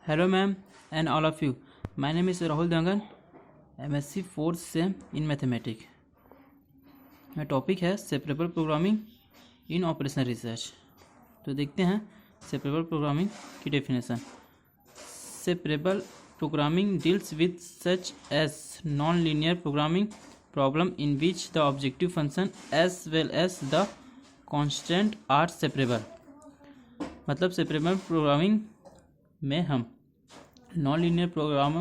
Hello ma'am and all of you. My name is Rahul Dangan, MSc 4th Sem in Mathematics. My topic है separable programming in operational research. तो देखते हैं separable programming की definition. Separable programming deals with such as non linear programming problem in which the objective function as well as the constant are separable. मतलब separable programming में हम non linear program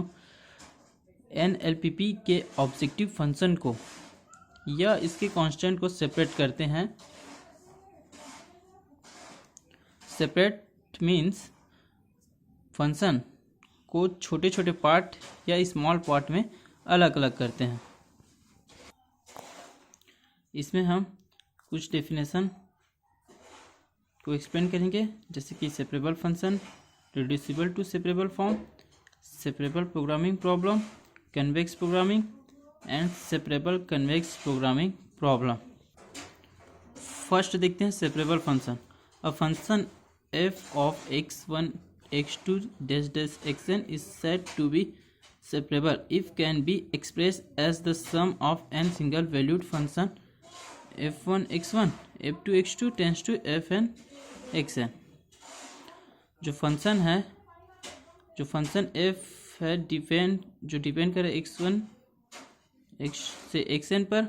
NLPP के objective function को या इसके constant को separate करते हैं। सेपरेट मीन्स फंक्शन को छोटे छोटे पार्ट या स्मॉल पार्ट में अलग अलग करते हैं। इसमें हम कुछ डेफिनेशन को एक्सप्लेन करेंगे, जैसे कि separable function, reducible to separable form, separable programming problem, convex programming and separable convex programming problem. First देखते हैं separable function. A function f of x1 x2 dash dash xn is said to be separable if can be expressed as the sum of n single valued function f1 x1 f2 x2 tends to fn xn। जो function f है depend करे x1 x से xn पर,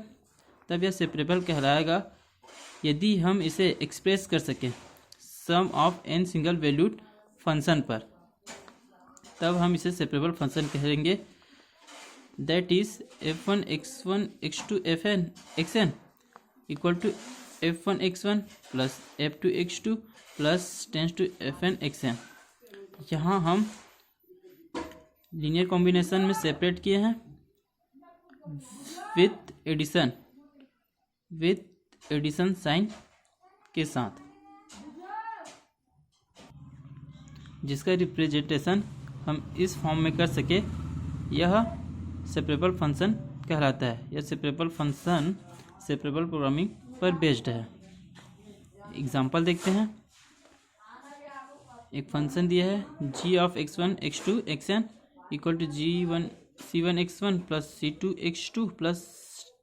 तब यह separable कहलाएगा यदि हम इसे एक्सप्रेस कर सकें sum of n single valued function पर, तब हम इसे सेपरेबल फंक्शन कहेंगे। That is f1 x1 x2 fn xn equal to f1 x1 plus f2 x2 plus tense to fn xn। यहाँ हम लीनियर कॉम्बिनेशन में सेपरेट किए हैं विथ एडिशन साइन के साथ, जिसका रिप्रेजेंटेशन हम इस फॉर्म में कर सके, यह सेपरेबल फंक्शन कहलाता है। यह सेपरेबल फंक्शन सेपरेबल प्रोग्रामिंग पर बेस्ड है। एग्जांपल देखते हैं। एक फंक्शन दिया है g of x1 x2 xn equal to g1 c1 x1 plus c2 x2 plus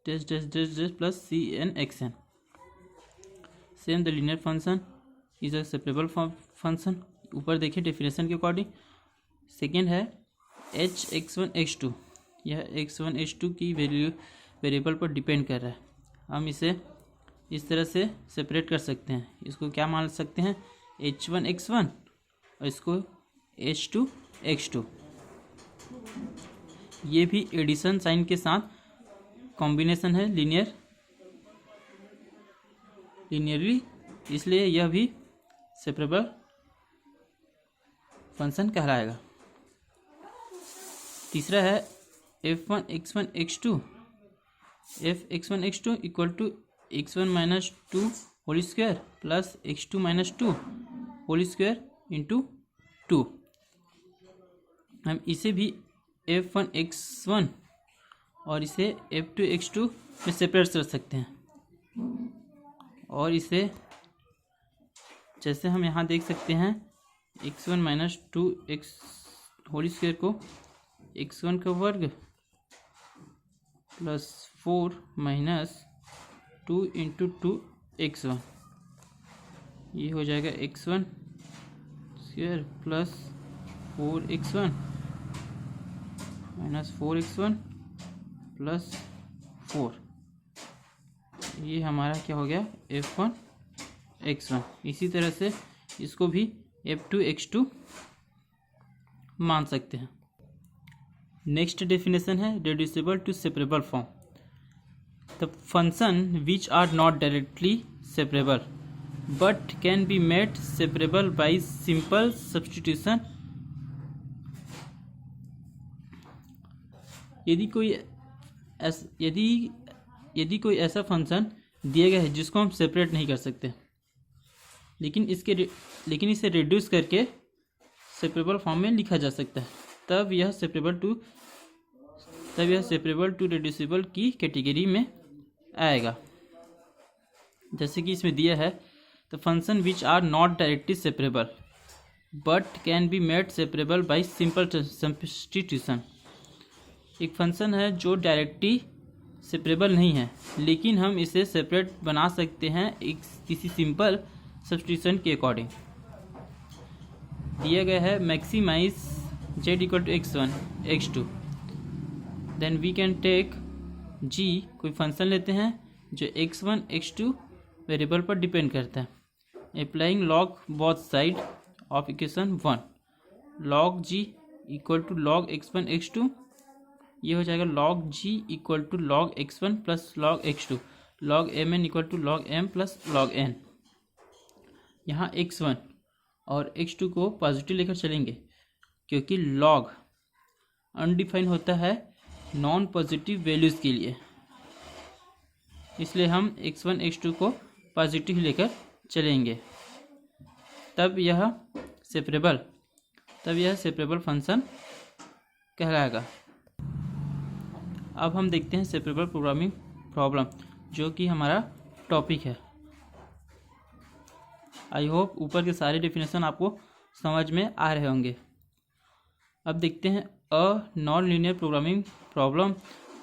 dash dash dash dash plus cn xn। Same the linear function is a separable function. ऊपर देखिए definition के according. Second है h x1 x2। यह x1 x2 की variable पर depend कर रहा है। हम इसे इस तरह से सेपरेट कर सकते हैं। इसको क्या मान सकते हैं, h1 x1 और इसको h2 x2। ये भी एडिशन साइन के साथ कॉम्बिनेशन है लीनियरली, इसलिए यह भी सेपरेबल फंक्शन कहलाएगा। तीसरा है f1 x1 x2 f x1 x2 equal to x1 minus 2 whole square plus x2 minus 2 whole square into 2। हम इसे भी f1 x1 और इसे f2 x2 में सेपरेट कर सकते हैं। और इसे जैसे हम यहाँ देख सकते हैं x1 minus 2 x whole square को x1 का वर्ग प्लस 4 माइनस 2 इंटू 2 x1, ये हो जाएगा x1 square plus 4x1 minus 4x1 plus 4। ये हमारा क्या हो गया f1 x1। इसी तरह से इसको भी f2 x2 मान सकते हैं। नेक्स्ट डेफिनेशन है reducible to separable form. The function which are not directly separable but can be made separable by simple substitution. यदि कोई ऐसा फंक्शन दिया गया है जिसको हम सेपरेट नहीं कर सकते, लेकिन इसे रिड्यूस करके सेपरेबल फॉर्म में लिखा जा सकता है, तब यह सेपरेबल टू रिड्यूसिबल की कैटेगरी में आएगा। जैसे कि इसमें दिया है the function which are not directly separable but can be made separable by simple substitution. एक फंक्शन है जो डायरेक्टली सेपरेबल नहीं है, लेकिन हम इसे सेपरेट बना सकते हैं एक किसी सिंपल सब्स्टिट्यूशन के अकॉर्डिंग। दिया गया है maximize z equal to x1 x2, then we can take g, कोई फंक्शन लेते हैं जो x1 x2 वेरिएबल पर डिपेंड करता है। Applying log both side of equation 1, log g equal to log x1 x2, ये हो जाएगा log g equal to log x1 plus log x2, log mn equal to log m plus log n। यहाँ x1 और x2 को positive लेकर चलेंगे, क्योंकि log undefine होता है नॉन पॉजिटिव वैल्यूज़ के लिए, इसलिए हम x1 x2 को पॉजिटिव लेकर चलेंगे, तब यह सेपरेबल फंक्शन कहलाएगा। अब हम देखते हैं सेपरेबल प्रोग्रामिंग प्रॉब्लम, जो कि हमारा टॉपिक है। आई होप ऊपर के सारे डेफिनेशन आपको समझ में आ रहे होंगे। अब देखते हैं a non linear programming problem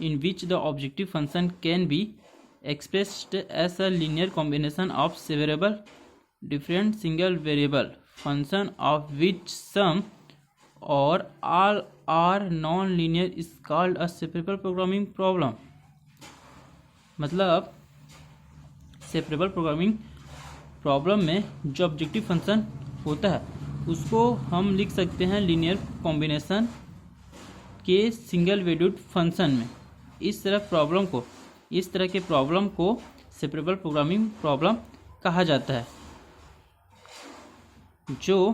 in which the objective function can be expressed as a linear combination of separable different single variable function of which some और all are non-linear is called a separable programming problem। मतलब separable programming problem में जो objective function होता है उसको हम लिख सकते हैं लीनियर कॉम्बिनेशन के सिंगल वैल्यूड फंक्शन में। इस तरह के प्रॉब्लम को सेपरेबल प्रोग्रामिंग प्रॉब्लम कहा जाता है, जो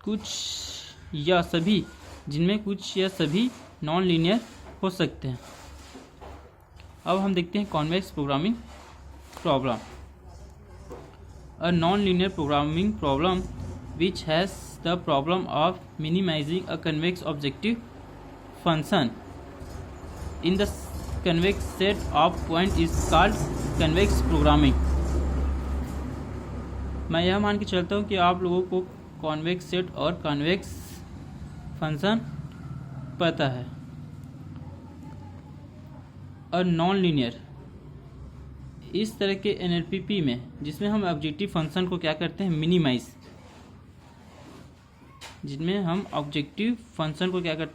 कुछ या सभी, जिनमें कुछ या सभी नॉन लीनियर हो सकते हैं। अब हम देखते हैं convex programming problem. A non linear programming problem which has the problem of minimizing a convex objective function in the convex set of point is called convex programming. मैं यह मान के चलता हूँ कि आप लोगों को कॉन्वेक्स सेट और कॉन्वेक्स फंक्शन पता है। और नॉन लीनियर, इस तरह के NLPP में जिसमें हम ऑब्जेक्टिव फंक्शन को क्या करते हैं,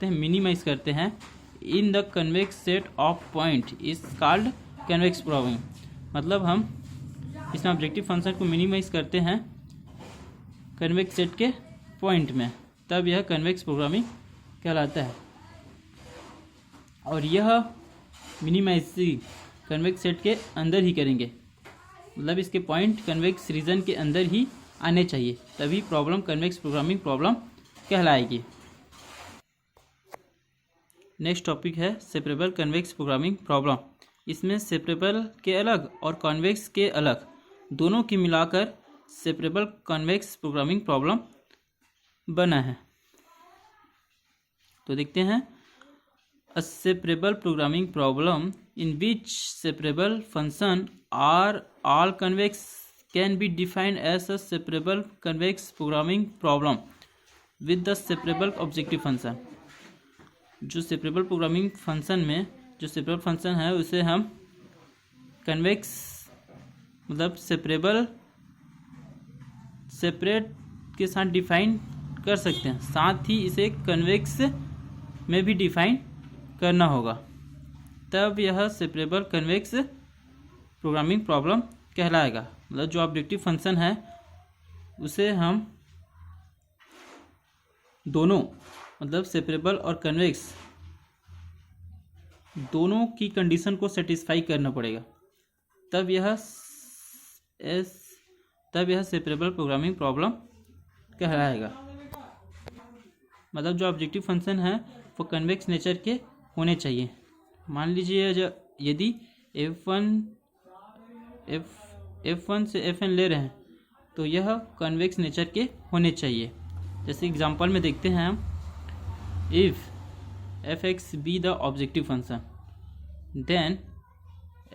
मिनिमाइज करते हैं इन the convex set of point is called convex programming. मतलब हम इसमें ऑब्जेक्टिव फंक्शन को मिनिमाइज करते हैं कन्वेक्स सेट के पॉइंट में, तब यह कन्वेक्स प्रोग्रामिंग कहलाता है। और यह मिनिमाइजिंग कन्वेक्स सेट के अंदर ही करेंगे, मतलब इसके पॉइंट कन्वेक्स रीजन के अंदर ही आने चाहिए, तभी प्रॉब्लम कन्वेक्स प्रोग्रामिंग प्रॉब्लम कहलाएगी। नेक्स्ट टॉपिक है सेपरेबल कन्वेक्स प्रोग्रामिंग प्रॉब्लम। इसमें सेपरेबल के अलग और कॉन्वेक्स के अलग दोनों की मिलाकर सेपरेबल कन्वेक्स प्रोग्रामिंग प्रॉब्लम बना है। तो देखते हैं a separable programming problem in which separable function are all convex can be defined as a separable convex programming problem with the separable objective function. जो सेपरेबल प्रोग्रामिंग फंक्शन में जो separable function है उसे हम कन्वेक्स मतलब separate के साथ define कर सकते हैं, साथ ही इसे कन्वेक्स में भी डिफाइन करना होगा, तब यह सेपरेबल कन्वेक्स प्रोग्रामिंग प्रॉब्लम कहलाएगा। मतलब जो ऑब्जेक्टिव फंक्शन है उसे हम दोनों मतलब सेपरेबल और कन्वेक्स दोनों की कंडीशन को सेटिस्फाई करना पड़ेगा, तब यह सेपरेबल प्रोग्रामिंग प्रॉब्लम कहलाएगा। मतलब जो ऑब्जेक्टिव फंक्शन है वो कन्वेक्स नेचर के होने चाहिए। मान लीजिए यदि f1 से fn ले रहे हैं तो यह कन्वेक्स नेचर के होने चाहिए। जैसे एग्जांपल में देखते हैं हम, if f(x) be the objective function then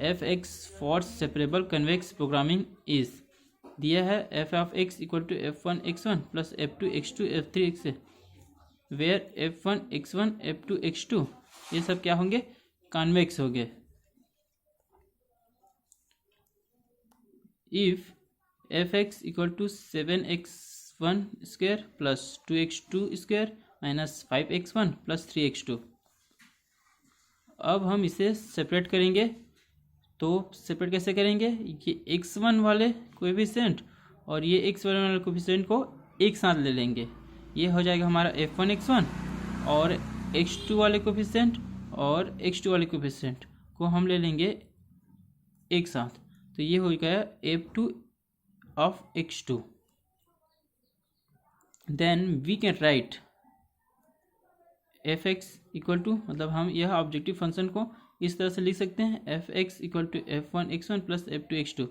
f(x) for separable convex programming is दिया है F of X equal to F1 x1 plus F2 x2 F3 x, where F1 x1 F2 x2 ये सब क्या होंगे, कॉन्वेक्स हो गए। If Fx equal to 7x1 square plus 2x2 square minus 5x1 plus 3x2। अब हम इसे separate करेंगे, तो सेपरेट कैसे करेंगे, ये x1 वाले कोएफिशिएंट और ये x1 वाले कोएफिशिएंट को एक साथ ले लेंगे। ये हो जाएगा हमारा F1 x1 और x2 वाले कोएफिशिएंट और x2 वाले कोएफिशिएंट को हम ले लेंगे एक साथ, तो ये हो गया F2 of x2। Then we can write Fx equal to, मतलब हम यह ऑब्जेक्टिव फंक्शन को इस तरह से लिख सकते हैं, Fx equal to F1 x1 plus F2 x2।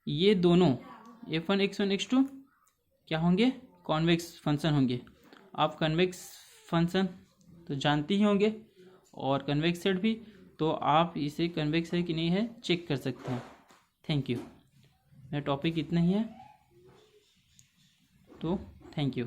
ये दोनों F1 x1 x2 क्या होंगे, कॉन्वेक्स फंक्शन होंगे। आप कन्वेक्स फंक्शन तो जानते ही होंगे और कन्वेक्स सेट भी, तो आप इसे कन्वेक्स है कि नहीं है चेक कर सकते हैं। Thank you. मेरा टॉपिक इतना ही है, तो थैंक यू।